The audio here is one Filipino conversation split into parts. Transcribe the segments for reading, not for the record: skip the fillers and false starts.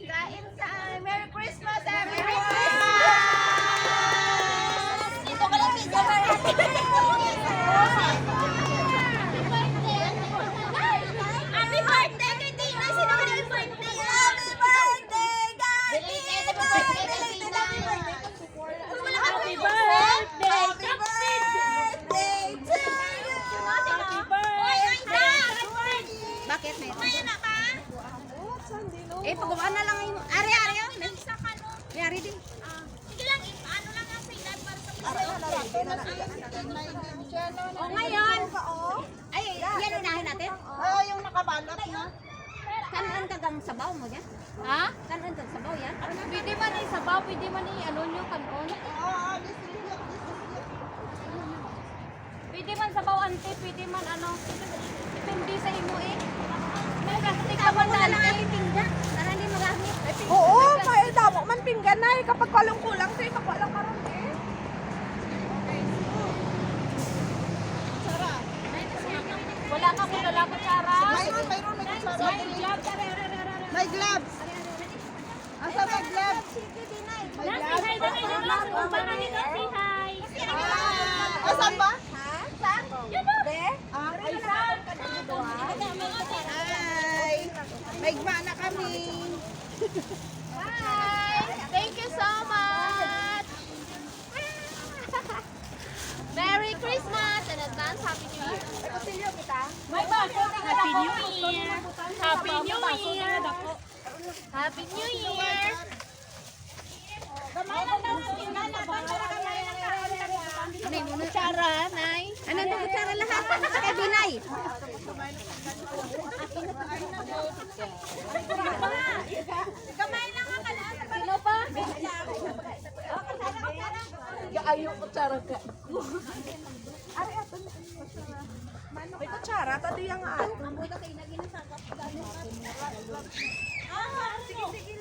Kain time! Merry Christmas, everyone! Dito ka lang, video ka lang. Happy birthday kay Tina! Sino ka yung birthday? Happy birthday, guys! Happy birthday kay Tina! Happy birthday! Happy birthday to you! Happy birthday! Bakit may ito? Eh, pagawaan na lang yung... Ari-ari yun. May ari din. Sige lang, ano lang ang silan para sa... O ngayon. Ay, yan unahin natin. Oh, yung nakabalot na. Kanan kagang sabaw mo yan? Ha? Kanan kag sabaw yan? Pwede man ay sabaw, pwede man ay ano nyo, kanon. Oh, this is it. Pwede man sabaw ante, pwede man ano. Depende sa imo eh. Plastic naman na lang ante. ang pinggan. Para hindi magamit. Oo, may damo man pinggan na eh. Kapag walang kulang sa'yo, kapag walang karoon eh. Wala ka kung lalaki Sara. Mayroon. May gloves. May gloves. Asa may gloves? May gloves. Asan ba? Saan? Ay, saan? Hi! May gma na kami. Hi! Thank you so much! Merry Christmas and advance Happy New Year! Happy New Year! Happy New Year! Happy New Year! Ano yung kutsara, Nay? Ano yung kutsara lahat? Kay Binay. Kamay lang ang kalaan. Sino pa? Ayaw kutsara ka. May kutsara, tadi yung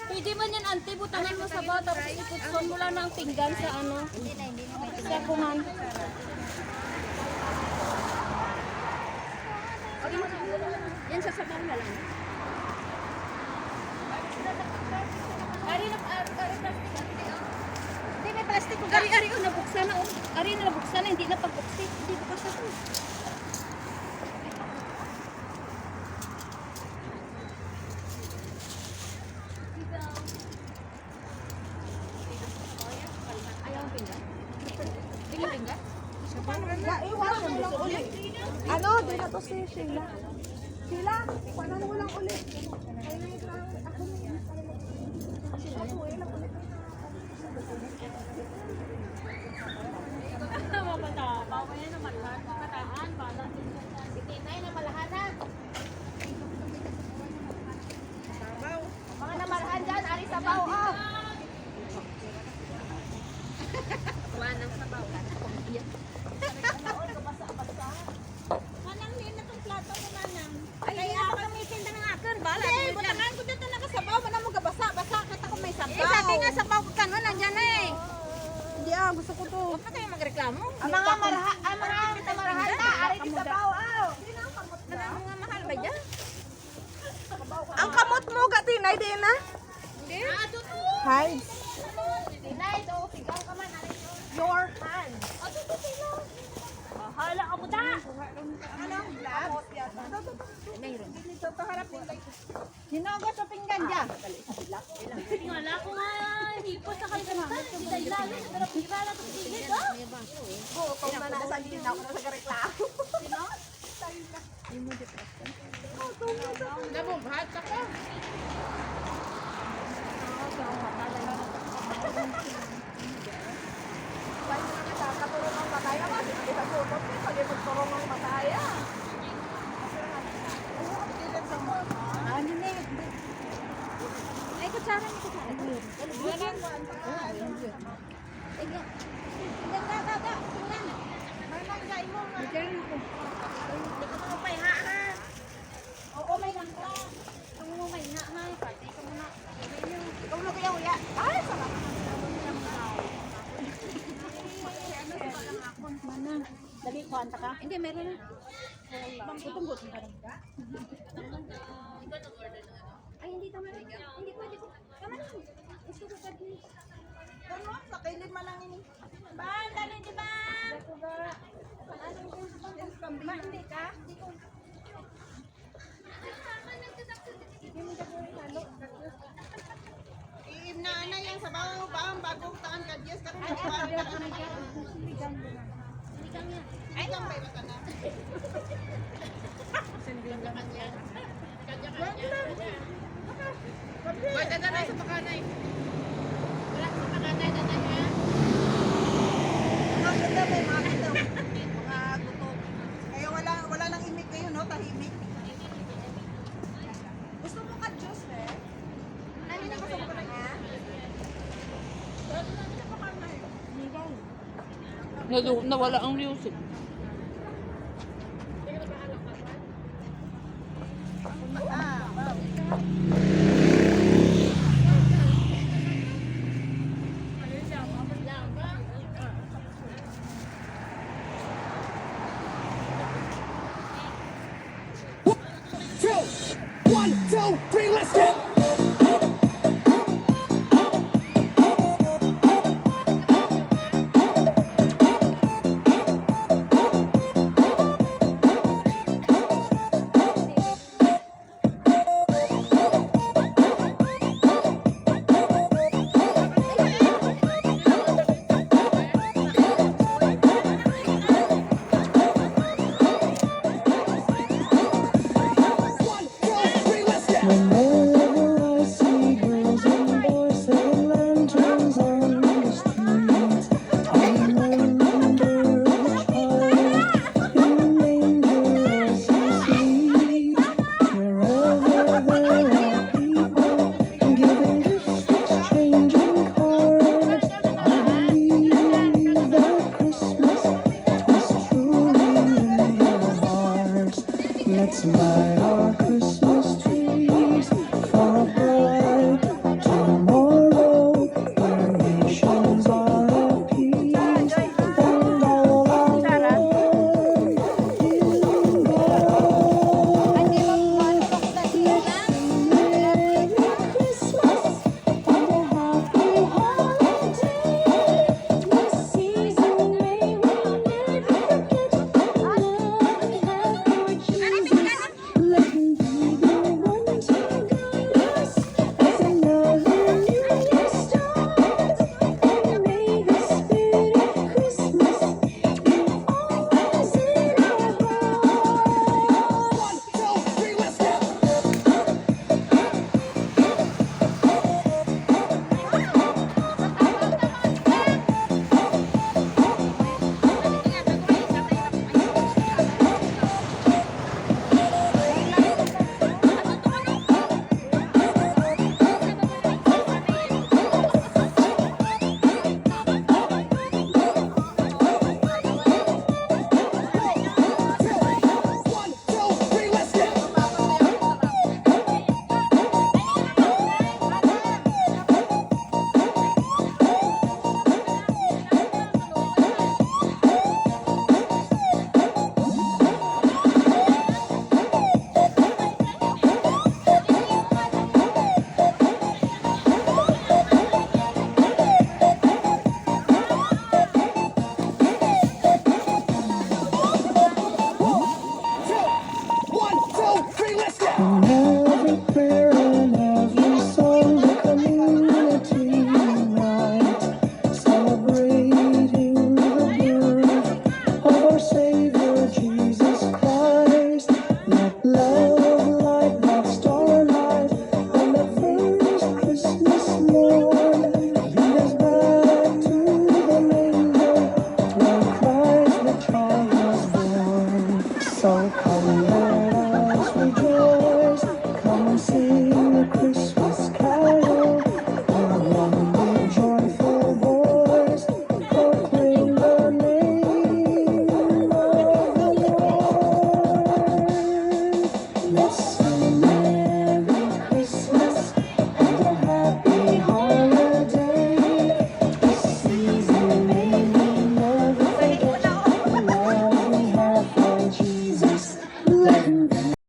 Pwede man yan, ante, butangan mo sa baw, tapos iputson mo lang ng pinggan sa ano. Sa kuman. Yan sa sabaw na lang. Ari na plastic. Hindi, may plastic. Ari-ari ko nabuksan na. Ari na nabuksan na, hindi na pagbuksi. Hindi bukas na ito. Ayaw ang pinggan? Bigyan pinggan? Iwan mo lang ulit. Ano? Di na to si Sheila. Sheila, paano mo lang ulit? Mamaya naman, kataan, bala. Tinay na malahanan. Mga namarahan dyan, ari sabaw. Oh. Kuha ng sabaw. Manang din na itong plato mo, Manang. Ay, hindi ako gamitin na ng akin. Bala. Hey, butangan ko dito nakasabaw. Mana mo gabasa-basa. Kita ko may sabaw. Eh, sabi nga sabaw ko kanon, nandyan na eh. Hindi gusto ko to. Huwag na kayo magreklamo. Ang mga marahan na, ari di sabaw. Oh. Ang mga mahal ba dyan? Ang kamot mo, gatinay din na. Hindi. Hi. Tinay, ito. Sigaw ka man. Your hand. Hala ka mo ta! Ano? Gloves? Mayroon. Dito, paharap din. Hinogo sa pinggan dyan. Wala. Oo, kung manasa gina ako na sa reklamo. Nabughat ako. Why mo na sa katulong ng mataya ba? Hindi sa sutot niya, pag magturong ng mataya. Ano na yun? Ay, kutsara niya, kutsara. Oo, may lang ka. Ikaw na kaya uya. Ay, sarap. Dali, kuwanta ka? Hindi, meron na. Ay, hindi tama na. Hindi pwede ko. Tama na. Gusto ko sa Ano? Sa kilid man lang ini. Ban, dali di ba? Ma, hindi ka? Iim na ana yan sa bawang baang bagong taan ka Diyos ka rin. Ay, gambay na ka na. Pwede na rin sa pakanay. Mga ganda may mga ganda. Mga guto. Kaya wala nang imik kayo, no? Tahimik. Gusto mo ka juice, eh? Ano na kasama ko na nga? Nawala ang music.